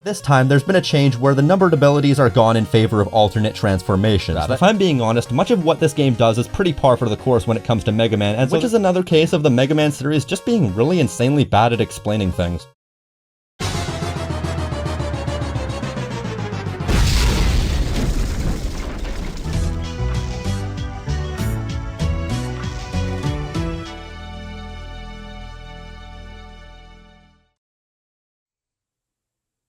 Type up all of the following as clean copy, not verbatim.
This time, there's been a change where the numbered abilities are gone in favor of alternate transformations. If I'm being honest, much of what this game does is pretty par for the course when it comes to Mega Man, and which is another case of the Mega Man series just being really insanely bad at explaining things.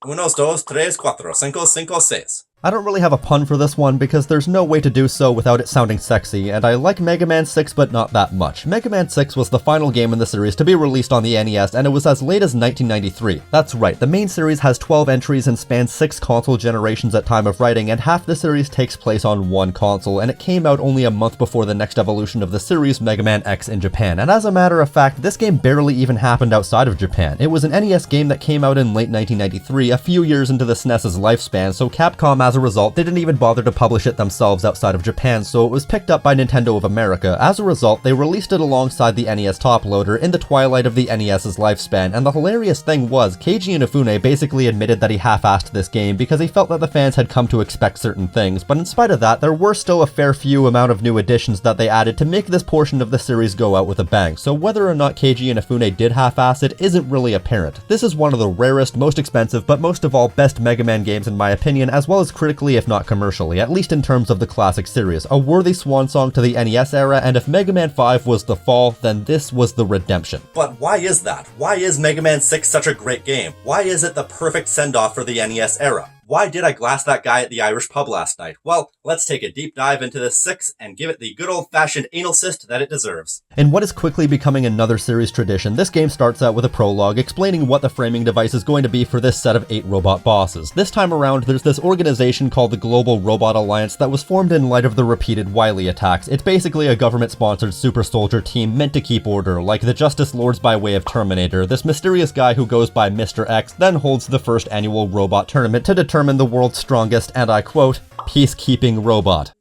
Unos, dos, tres, cuatro, cinco, cinco, seis. I don't really have a pun for this one because there's no way to do so without it sounding sexy, and I like Mega Man 6 but not that much. Mega Man 6 was the final game in the series to be released on the NES, and it was as late as 1993. That's right, the main series has 12 entries and spans 6 console generations at time of writing, and half the series takes place on one console, and it came out only a month before the next evolution of the series, Mega Man X in Japan. And as a matter of fact, this game barely even happened outside of Japan. It was an NES game that came out in late 1993, a few years into the SNES's lifespan, so Capcom as a result didn't even bother to publish it themselves outside of Japan, so it was picked up by Nintendo of America. As a result, they released it alongside the NES top loader in the twilight of the NES's lifespan, and the hilarious thing was, Keiji Inafune basically admitted that he half-assed this game because he felt that the fans had come to expect certain things, but in spite of that, there were still a fair few amount of new additions that they added to make this portion of the series go out with a bang, so whether or not Keiji Inafune did half-ass it isn't really apparent. This is one of the rarest, most expensive, but most of all best Mega Man games in my opinion, as well as critically if not commercially, at least in terms of the classic series. A worthy swan song to the NES era, and if Mega Man 5 was the fall, then this was the redemption. But why is that? Why is Mega Man 6 such a great game? Why is it the perfect send-off for the NES era? Why did I glass that guy at the Irish pub last night? Well, let's take a deep dive into this 6 and give it the good old-fashioned anal cyst that it deserves. In what is quickly becoming another series tradition, this game starts out with a prologue explaining what the framing device is going to be for this set of 8 robot bosses. This time around, there's this organization called the Global Robot Alliance that was formed in light of the repeated Wily attacks. It's basically a government-sponsored super soldier team meant to keep order, like the Justice Lords by way of Terminator. This mysterious guy who goes by Mr. X then holds the first annual robot tournament to determine the world's strongest, and I quote, peacekeeping robot.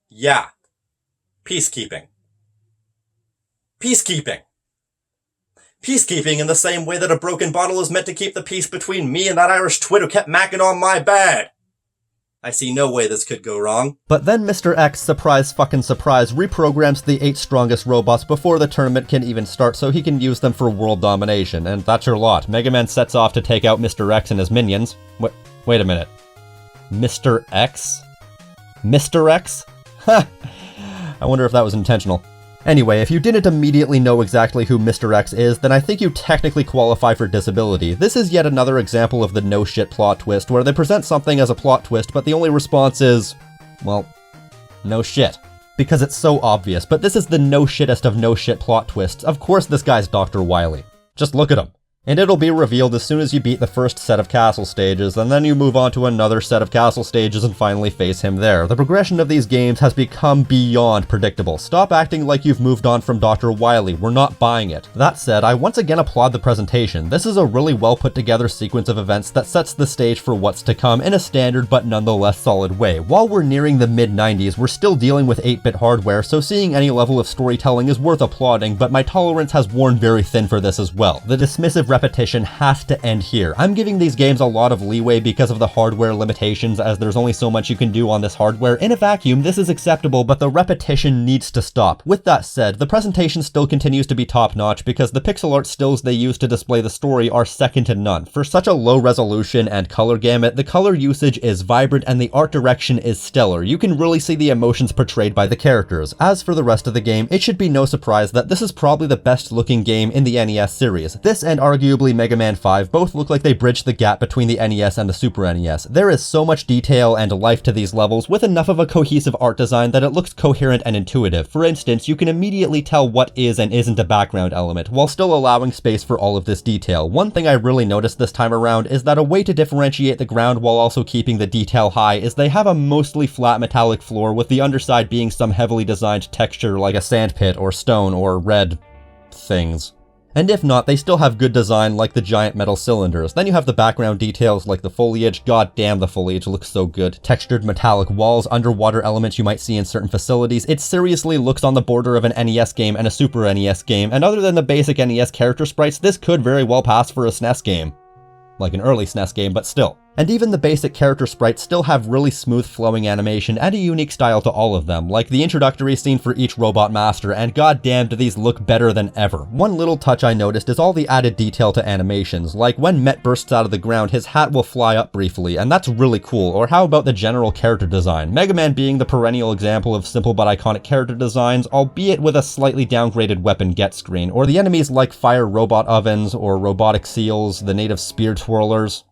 Yeah. Peacekeeping. Peacekeeping. Peacekeeping in the same way that a broken bottle is meant to keep the peace between me and that Irish twit who kept macking on my bed. I see no way this could go wrong. But then Mr. X, surprise fucking surprise, reprograms the 8 strongest robots before the tournament can even start so he can use them for world domination, and that's your lot. Mega Man sets off to take out Mr. X and his minions. Wait a minute. Mr. X? Mr. X? Ha! I wonder if that was intentional. Anyway, if you didn't immediately know exactly who Mr. X is, then I think you technically qualify for disability. This is yet another example of the no-shit plot twist, where they present something as a plot twist, but the only response is, well, no shit. Because it's so obvious, but this is the no-shittest of no-shit plot twists. Of course this guy's Dr. Wily. Just look at him. And it'll be revealed as soon as you beat the first set of castle stages, and then you move on to another set of castle stages and finally face him there. The progression of these games has become beyond predictable. Stop acting like you've moved on from Dr. Wily, we're not buying it. That said, I once again applaud the presentation. This is a really well put together sequence of events that sets the stage for what's to come in a standard but nonetheless solid way. While we're nearing the mid-90s, we're still dealing with 8-bit hardware, so seeing any level of storytelling is worth applauding, but my tolerance has worn very thin for this as well. The dismissive repetition has to end here. I'm giving these games a lot of leeway because of the hardware limitations, as there's only so much you can do on this hardware. In a vacuum, this is acceptable, but the repetition needs to stop. With that said, the presentation still continues to be top-notch because the pixel art stills they use to display the story are second to none. For such a low resolution and color gamut, the color usage is vibrant and the art direction is stellar. You can really see the emotions portrayed by the characters. As for the rest of the game, it should be no surprise that this is probably the best looking game in the NES series. This and arguably Mega Man 5 both look like they bridged the gap between the NES and the Super NES. There is so much detail and life to these levels with enough of a cohesive art design that it looks coherent and intuitive. For instance, you can immediately tell what is and isn't a background element, while still allowing space for all of this detail. One thing I really noticed this time around is that a way to differentiate the ground while also keeping the detail high is they have a mostly flat metallic floor with the underside being some heavily designed texture like a sandpit or stone or red things. And if not, they still have good design like the giant metal cylinders. Then you have the background details like the foliage. God damn, the foliage looks so good. Textured metallic walls, underwater elements you might see in certain facilities. It seriously looks on the border of an NES game and a Super NES game, and other than the basic NES character sprites, this could very well pass for a SNES game. like an early SNES game, but still. And even the basic character sprites still have really smooth flowing animation and a unique style to all of them, like the introductory scene for each robot master, and goddamn do these look better than ever. One little touch I noticed is all the added detail to animations, like when Met bursts out of the ground, his hat will fly up briefly, and that's really cool. Or how about the general character design? Mega Man being the perennial example of simple but iconic character designs, albeit with a slightly downgraded weapon get screen, or the enemies like fire robot ovens, or robotic seals, the native spear twirlers.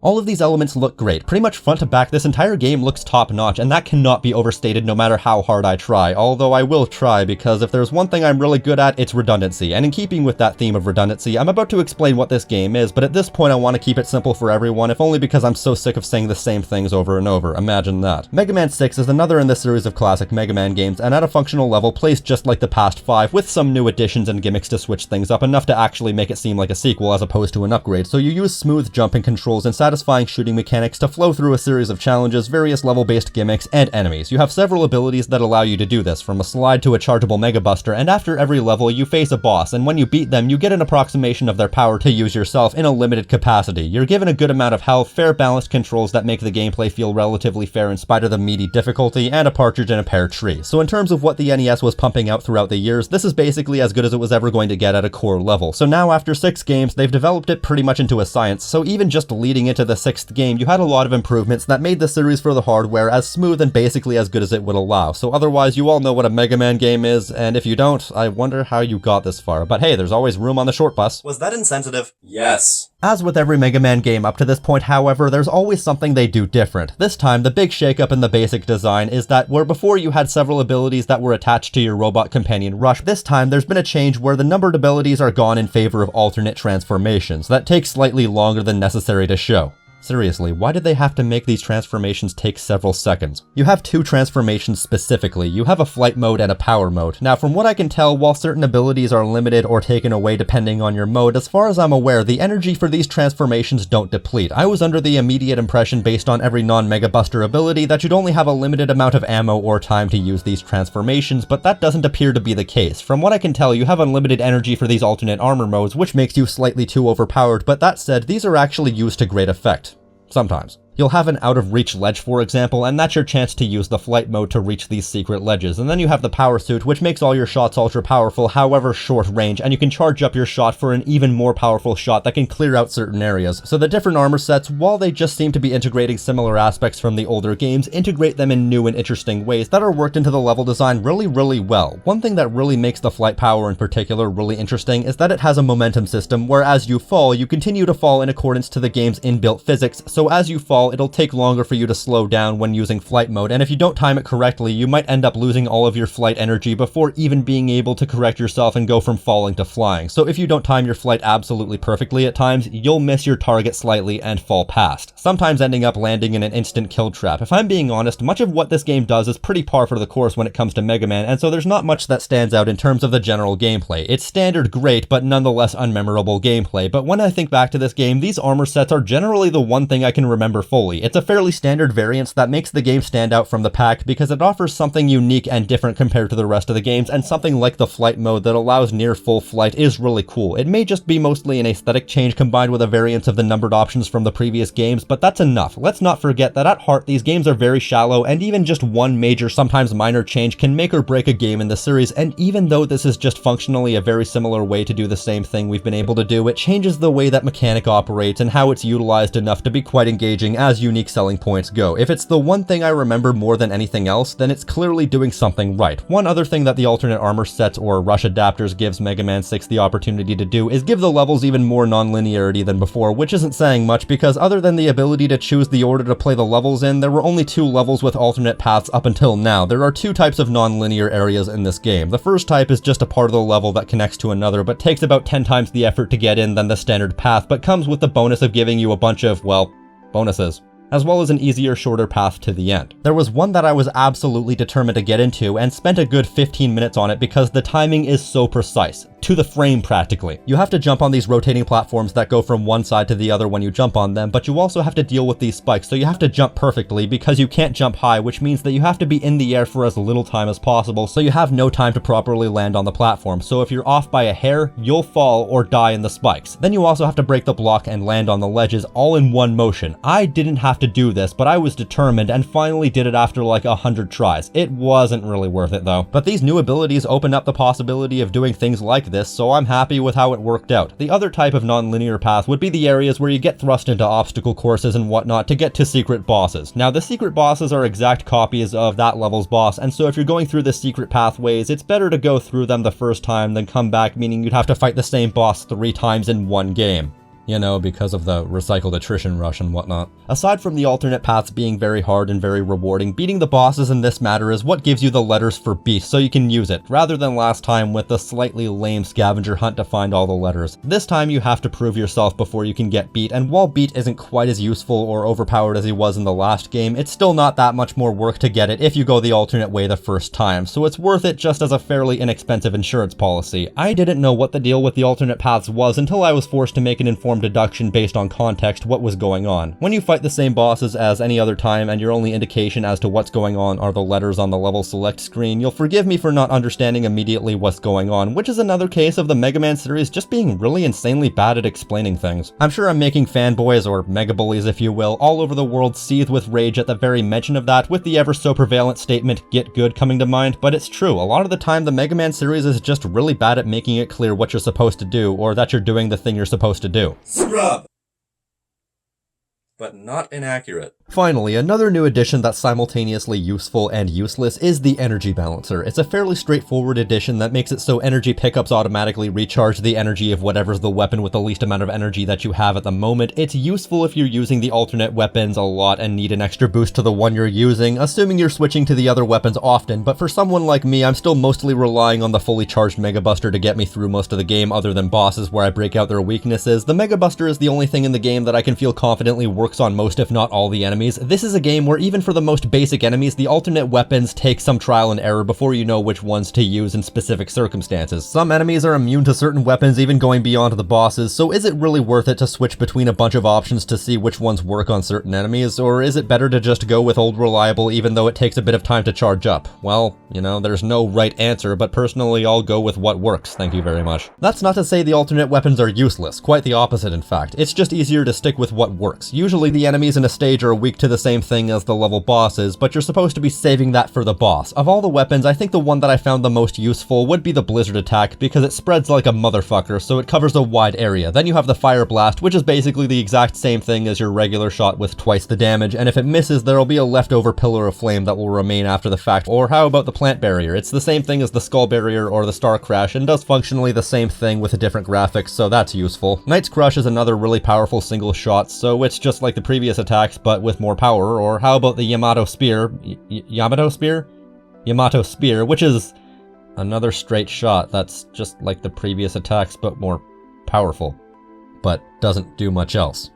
All of these elements look great. Pretty much front to back, this entire game looks top notch, and that cannot be overstated no matter how hard I try, although I will try, because if there's one thing I'm really good at, it's redundancy. And in keeping with that theme of redundancy, I'm about to explain what this game is, but at this point I want to keep it simple for everyone, if only because I'm so sick of saying the same things over and over. Imagine that. Mega Man 6 is another in the series of classic Mega Man games, and at a functional level plays just like the past 5, with some new additions and gimmicks to switch things up, enough to actually make it seem like a sequel as opposed to an upgrade. So you use smooth jumping controls and satisfying shooting mechanics to flow through a series of challenges, various level-based gimmicks, and enemies. You have several abilities that allow you to do this, from a slide to a chargeable Mega Buster, and after every level you face a boss, and when you beat them you get an approximation of their power to use yourself in a limited capacity. You're given a good amount of health, fair balanced controls that make the gameplay feel relatively fair in spite of the meaty difficulty, and a partridge in a pear tree. So in terms of what the NES was pumping out throughout the years, this is basically as good as it was ever going to get at a core level. So now after 6 games, they've developed it pretty much into a science, so even just leading into the 6th game, you had a lot of improvements that made the series for the hardware as smooth and basically as good as it would allow. So otherwise, you all know what a Mega Man game is, and if you don't, I wonder how you got this far. But hey, there's always room on the short bus. Was that insensitive? Yes. As with every Mega Man game up to this point, however, there's always something they do different. This time, the big shakeup in the basic design is that where before you had several abilities that were attached to your robot companion Rush, this time there's been a change where the numbered abilities are gone in favor of alternate transformations that take slightly longer than necessary to show. Seriously, why did they have to make these transformations take several seconds? You have 2 transformations specifically. You have a flight mode and a power mode. Now, from what I can tell, while certain abilities are limited or taken away depending on your mode, as far as I'm aware, the energy for these transformations don't deplete. I was under the immediate impression, based on every non-Mega Buster ability, that you'd only have a limited amount of ammo or time to use these transformations, but that doesn't appear to be the case. From what I can tell, you have unlimited energy for these alternate armor modes, which makes you slightly too overpowered, but that said, these are actually used to great effect. Sometimes. You'll have an out-of-reach ledge, for example, and that's your chance to use the flight mode to reach these secret ledges. And then you have the power suit, which makes all your shots ultra-powerful, however short range, and you can charge up your shot for an even more powerful shot that can clear out certain areas. So the different armor sets, while they just seem to be integrating similar aspects from the older games, integrate them in new and interesting ways that are worked into the level design really well. One thing that really makes the flight power in particular really interesting is that it has a momentum system where as you fall, you continue to fall in accordance to the game's inbuilt physics, so as you fall, it'll take longer for you to slow down when using flight mode, and if you don't time it correctly, you might end up losing all of your flight energy before even being able to correct yourself and go from falling to flying. So if you don't time your flight absolutely perfectly at times, you'll miss your target slightly and fall past, sometimes ending up landing in an instant kill trap. If I'm being honest, much of what this game does is pretty par for the course when it comes to Mega Man, and so there's not much that stands out in terms of the general gameplay. It's standard great, but nonetheless unmemorable gameplay, but when I think back to this game, these armor sets are generally the one thing I can remember fully. It's a fairly standard variance that makes the game stand out from the pack because it offers something unique and different compared to the rest of the games, and something like the flight mode that allows near full flight is really cool. It may just be mostly an aesthetic change combined with a variance of the numbered options from the previous games, but that's enough. Let's not forget that at heart these games are very shallow, and even just one major, sometimes minor change can make or break a game in the series, and even though this is just functionally a very similar way to do the same thing we've been able to do, it changes the way that mechanic operates and how it's utilized enough to be quite engaging as unique selling points go. If it's the one thing I remember more than anything else, then it's clearly doing something right. One other thing that the alternate armor sets or rush adapters gives Mega Man 6 the opportunity to do is give the levels even more non-linearity than before, which isn't saying much because other than the ability to choose the order to play the levels in, there were only 2 levels with alternate paths up until now. There are 2 types of non-linear areas in this game. The first type is just a part of the level that connects to another, but takes about 10 times the effort to get in than the standard path, but comes with the bonus of giving you a bunch of, well, bonuses, as well as an easier, shorter path to the end. There was one that I was absolutely determined to get into and spent a good 15 minutes on it because the timing is so precise. to the frame practically. You have to jump on these rotating platforms that go from one side to the other when you jump on them, but you also have to deal with these spikes, so you have to jump perfectly because you can't jump high, which means that you have to be in the air for as little time as possible, so you have no time to properly land on the platform. So if you're off by a hair, you'll fall or die in the spikes. Then you also have to break the block and land on the ledges all in one motion. I didn't have to do this, but I was determined and finally did it after like 100 tries. It wasn't really worth it though. But these new abilities open up the possibility of doing things like this, so I'm happy with how it worked out. The other type of non-linear path would be the areas where you get thrust into obstacle courses and whatnot to get to secret bosses. Now the secret bosses are exact copies of that level's boss, and so if you're going through the secret pathways, it's better to go through them the first time than come back, meaning you'd have to fight the same boss 3 times in one game. You know, because of the recycled attrition rush and whatnot. Aside from the alternate paths being very hard and very rewarding, beating the bosses in this matter is what gives you the letters for beat, so you can use it, rather than last time with the slightly lame scavenger hunt to find all the letters. This time you have to prove yourself before you can get beat, and while beat isn't quite as useful or overpowered as he was in the last game, it's still not that much more work to get it if you go the alternate way the first time, so it's worth it just as a fairly inexpensive insurance policy. I didn't know what the deal with the alternate paths was until I was forced to make an informed deduction based on context what was going on. When you fight the same bosses as any other time and your only indication as to what's going on are the letters on the level select screen, you'll forgive me for not understanding immediately what's going on, which is another case of the Mega Man series just being really insanely bad at explaining things. I'm sure I'm making fanboys, or mega bullies if you will, all over the world seethe with rage at the very mention of that, with the ever so prevalent statement "get good" coming to mind, but it's true. A lot of the time the Mega Man series is just really bad at making it clear what you're supposed to do, or that you're doing the thing you're supposed to do. Scrub! But not inaccurate. Finally, another new addition that's simultaneously useful and useless is the energy balancer. It's a fairly straightforward addition that makes it so energy pickups automatically recharge the energy of whatever's the weapon with the least amount of energy that you have at the moment. It's useful if you're using the alternate weapons a lot and need an extra boost to the one you're using, assuming you're switching to the other weapons often, but for someone like me, I'm still mostly relying on the fully charged Mega Buster to get me through most of the game other than bosses where I break out their weaknesses. The Mega Buster is the only thing in the game that I can feel confidently works on most if not all the enemies. This is a game where even for the most basic enemies, the alternate weapons take some trial and error before you know which ones to use in specific circumstances. Some enemies are immune to certain weapons even going beyond the bosses, so is it really worth it to switch between a bunch of options to see which ones work on certain enemies, or is it better to just go with old reliable even though it takes a bit of time to charge up? Well, you know, there's no right answer, but personally I'll go with what works, thank you very much. That's not to say the alternate weapons are useless, quite the opposite in fact. It's just easier to stick with what works. Usually the enemies in a stage are weak to the same thing as the level bosses, but you're supposed to be saving that for the boss. Of all the weapons, I think the one that I found the most useful would be the blizzard attack, because it spreads like a motherfucker, so it covers a wide area. Then you have the fire blast, which is basically the exact same thing as your regular shot with twice the damage, and if it misses, there'll be a leftover pillar of flame that will remain after the fact. Or how about the plant barrier? It's the same thing as the skull barrier or the star crash, and does functionally the same thing with a different graphics, so that's useful. Knight's Crush is another really powerful single shot, so it's just like the previous attacks, but with more power. Or how about the Yamato Spear? Yamato Spear? Yamato Spear, which is another straight shot that's just like the previous attacks but more powerful, but doesn't do much else.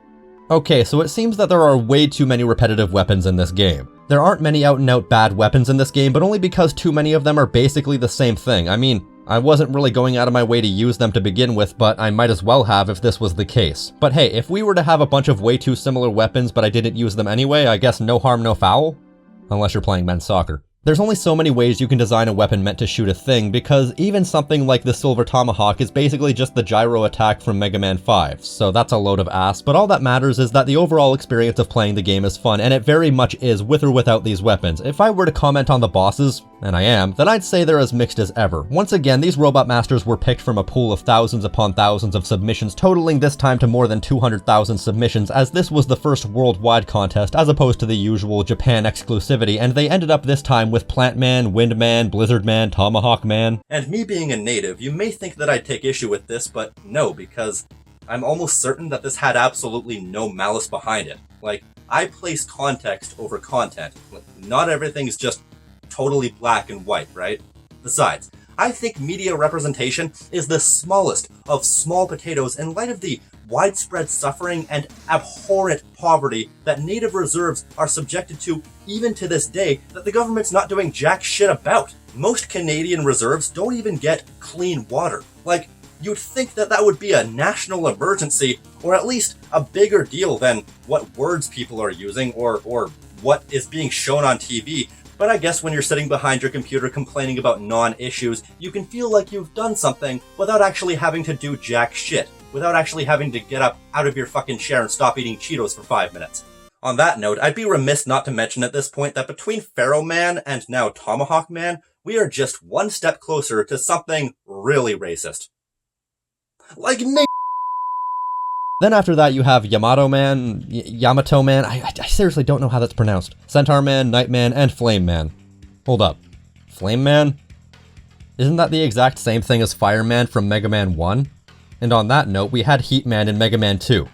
Okay, so it seems that there are way too many repetitive weapons in this game. There aren't many out-and-out bad weapons in this game, but only because too many of them are basically the same thing. I mean, I wasn't really going out of my way to use them to begin with, but I might as well have if this was the case. But hey, if we were to have a bunch of way too similar weapons but I didn't use them anyway, I guess no harm, no foul? Unless you're playing men's soccer. There's only so many ways you can design a weapon meant to shoot a thing, because even something like the Silver Tomahawk is basically just the gyro attack from Mega Man 5, so that's a load of ass, but all that matters is that the overall experience of playing the game is fun, and it very much is with or without these weapons. If I were to comment on the bosses, and I am, then I'd say they're as mixed as ever. Once again, these Robot Masters were picked from a pool of thousands upon thousands of submissions, totaling this time to more than 200,000 submissions, as this was the first worldwide contest as opposed to the usual Japan exclusivity, and they ended up this time with Plant Man, Wind Man, Blizzard Man, Tomahawk Man. And me being a native, you may think that I'd take issue with this, but no, because I'm almost certain that this had absolutely no malice behind it. Like, I place context over content. Not everything's just totally black and white, right? Besides, I think media representation is the smallest of small potatoes in light of the widespread suffering and abhorrent poverty that native reserves are subjected to even to this day that the government's not doing jack shit about. Most Canadian reserves don't even get clean water. Like, You'd think that that would be a national emergency, or at least a bigger deal than what words people are using or what is being shown on TV. But I guess when you're sitting behind your computer complaining about non-issues, you can feel like you've done something without actually having to do jack shit, without actually having to get up out of your fucking chair and stop eating Cheetos for 5 minutes. On that note, I'd be remiss not to mention at this point that between Pharaoh Man and now Tomahawk Man, we are just one step closer to something really racist. Like Then after that you have Yamato Man, Yamato Man, I seriously don't know how that's pronounced. Centaur Man, Night Man, and Flame Man. Hold up. Flame Man? Isn't that the exact same thing as Fire Man from Mega Man 1? And on that note, we had Heat Man in Mega Man 2.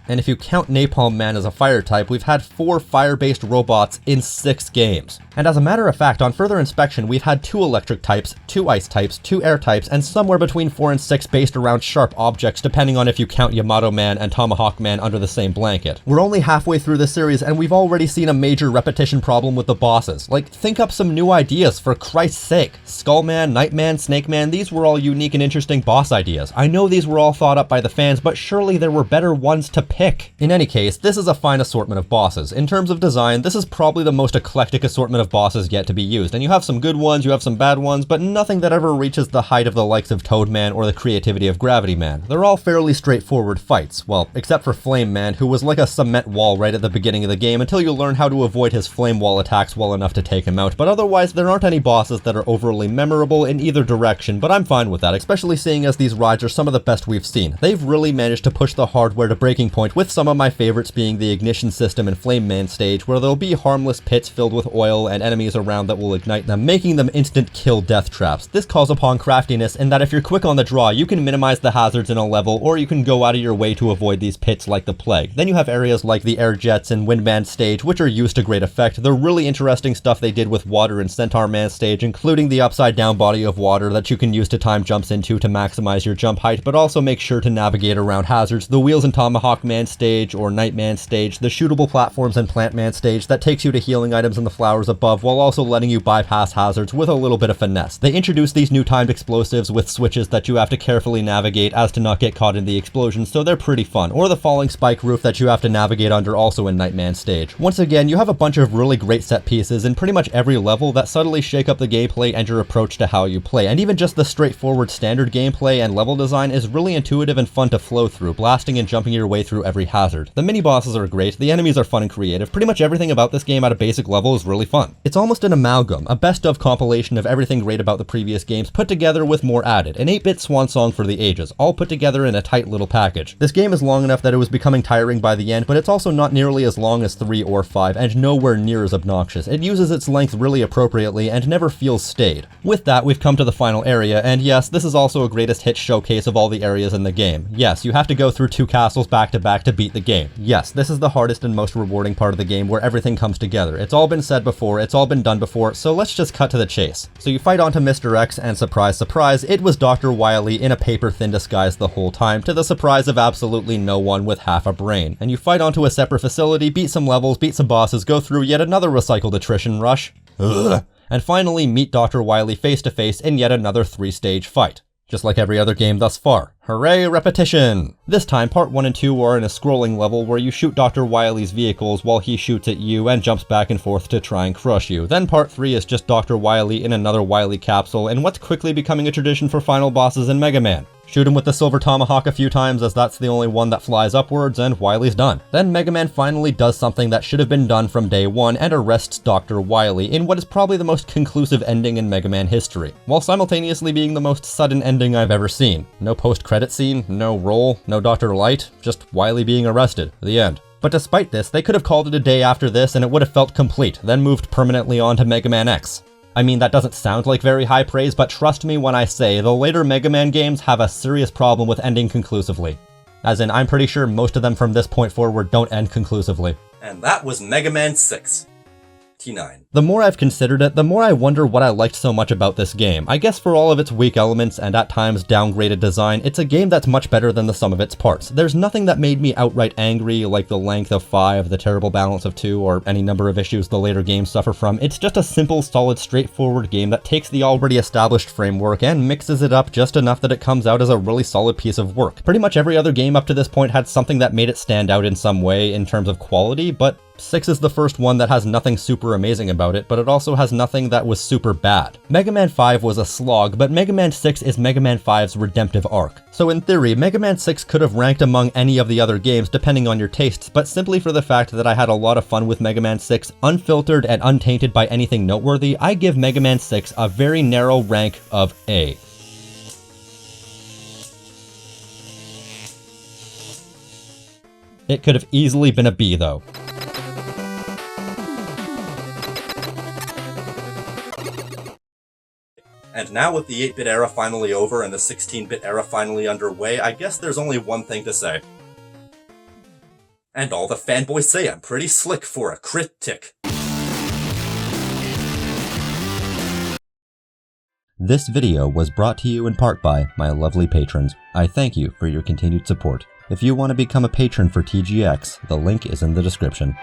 And if you count Napalm Man as a fire type, we've had 4 fire-based robots in 6 games. And as a matter of fact, on further inspection, we've had 2 electric types, 2 ice types, 2 air types, and somewhere between 4 and 6 based around sharp objects, depending on if you count Yamato Man and Tomahawk Man under the same blanket. We're only halfway through this series, and we've already seen a major repetition problem with the bosses. Like, think up some new ideas, for Christ's sake. Skull Man, Night Man, Snake Man, these were all unique and interesting boss ideas. I know these were all thought up by the fans, but surely there were better ones to pick. In any case, this is a fine assortment of bosses. In terms of design, this is probably the most eclectic assortment of bosses yet to be used, and you have some good ones, you have some bad ones, but nothing that ever reaches the height of the likes of Toad Man or the creativity of Gravity Man. They're all fairly straightforward fights, well, except for Flame Man, who was like a cement wall right at the beginning of the game until you learn how to avoid his flame wall attacks well enough to take him out, but otherwise there aren't any bosses that are overly memorable in either direction, but I'm fine with that, especially seeing as these rides are some of the best we've seen. They've really managed to push the hardware to breaking point, with some of my favorites being the ignition system and Flame Man stage, where there'll be harmless pits filled with oil and enemies around that will ignite them, making them instant kill death traps. This calls upon craftiness in that if you're quick on the draw, you can minimize the hazards in a level, or you can go out of your way to avoid these pits like the plague. Then you have areas like the air jets and Windman stage, which are used to great effect. The really interesting stuff they did with water and Centaur Man stage, including the upside down body of water that you can use to time jumps into to maximize your jump height, but also make sure to navigate around hazards. The Wheels and Tomahawk Man stage or Night Man stage, the shootable platforms and Plant Man stage that takes you to healing items in the flowers above while also letting you bypass hazards with a little bit of finesse. They introduced these new timed explosives with switches that you have to carefully navigate as to not get caught in the explosion, so they're pretty fun. Or the falling spike roof that you have to navigate under, also in Night Man stage. Once again, you have a bunch of really great set pieces in pretty much every level that subtly shake up the gameplay and your approach to how you play, and even just the straightforward standard gameplay and level design is really intuitive and fun to flow through, blasting and jumping your way through every hazard. The mini bosses are great, the enemies are fun and creative, pretty much everything about this game at a basic level is really fun. It's almost an amalgam, a best-of compilation of everything great about the previous games put together with more added, an 8-bit swan song for the ages, all put together in a tight little package. This game is long enough that it was becoming tiring by the end, but it's also not nearly as long as 3 or 5, and nowhere near as obnoxious. It uses its length really appropriately and never feels stayed. With that, we've come to the final area, and yes, this is also a greatest hits showcase of all the areas in the game. Yes, you have to go through 2 castles back to back to beat the game. Yes, this is the hardest and most rewarding part of the game where everything comes together. It's all been said before, it's all been done before, so let's just cut to the chase. So you fight onto Mr. X, and surprise, surprise, it was Dr. Wily in a paper-thin disguise the whole time, to the surprise of absolutely no one with half a brain. And you fight onto a separate facility, beat some levels, beat some bosses, go through yet another recycled attrition rush, and finally meet Dr. Wily face to face in yet another 3-stage fight. Just like every other game thus far. Hooray, repetition! This time, part 1 and 2 are in a scrolling level where you shoot Dr. Wily's vehicles while he shoots at you and jumps back and forth to try and crush you. Then part 3 is just Dr. Wily in another Wily capsule and what's quickly becoming a tradition for final bosses in Mega Man. Shoot him with the silver tomahawk a few times as that's the only one that flies upwards and Wily's done. Then Mega Man finally does something that should have been done from day one and arrests Dr. Wily in what is probably the most conclusive ending in Mega Man history, while simultaneously being the most sudden ending I've ever seen. No post-credit scene, no roll, no Dr. Light, just Wily being arrested. The end. But despite this, they could have called it a day after this and it would have felt complete, then moved permanently on to Mega Man X. I mean, that doesn't sound like very high praise, but trust me when I say the later Mega Man games have a serious problem with ending conclusively. As in, I'm pretty sure most of them from this point forward don't end conclusively. And that was Mega Man 6. 29. The more I've considered it, the more I wonder what I liked so much about this game. I guess for all of its weak elements and at times downgraded design, it's a game that's much better than the sum of its parts. There's nothing that made me outright angry, like the length of 5, the terrible balance of 2, or any number of issues the later games suffer from. It's just a simple, solid, straightforward game that takes the already established framework and mixes it up just enough that it comes out as a really solid piece of work. Pretty much every other game up to this point had something that made it stand out in some way in terms of quality, but 6 is the first one that has nothing super amazing about it, but it also has nothing that was super bad. Mega Man 5 was a slog, but Mega Man 6 is Mega Man 5's redemptive arc. So in theory, Mega Man 6 could have ranked among any of the other games depending on your tastes, but simply for the fact that I had a lot of fun with Mega Man 6, unfiltered and untainted by anything noteworthy, I give Mega Man 6 a very narrow rank of A. It could have easily been a B though. And now with the 8-bit era finally over and the 16-bit era finally underway, I guess there's only one thing to say. And all the fanboys say I'm pretty slick for a critic. This video was brought to you in part by my lovely patrons. I thank you for your continued support. If you want to become a patron for TGX, the link is in the description.